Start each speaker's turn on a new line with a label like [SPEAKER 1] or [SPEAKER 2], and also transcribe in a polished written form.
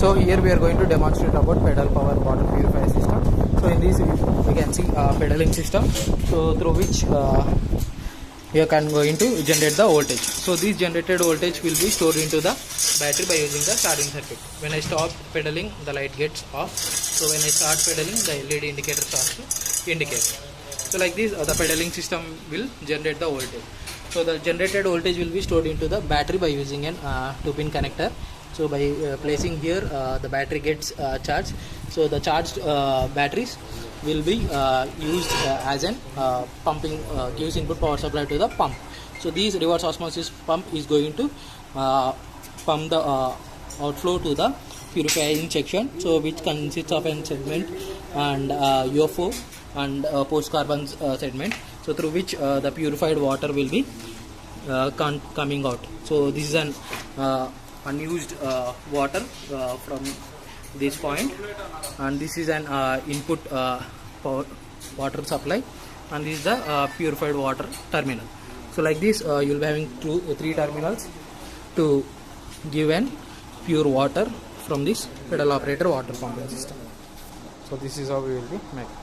[SPEAKER 1] So here we are going to demonstrate about pedal power water purifier system. So in this we can see pedaling system, so through which you can going to generate the voltage. So this generated voltage will be stored into the battery by using the charging circuit. When I stop pedaling, the light gets off. So when I start pedaling, the LED indicator starts to indicate. So like this the pedaling system will generate the voltage. So the generated voltage will be stored into the battery by using an 2-pin connector. So by placing here, the battery gets charged. So the charged batteries will be used as an pumping, gives input power supply to the pump. So this reverse osmosis pump is going to pump the outflow to the purifying section, so which consists of an segment and UFO and post carbon segment, so through which the purified water will be coming out. So this is an unused water from this point, and this is an input power water supply, and this is the purified water terminal. So like this you will be having 3 terminals to give an pure water from this pedal operator water pumping system. So this is how we will be making.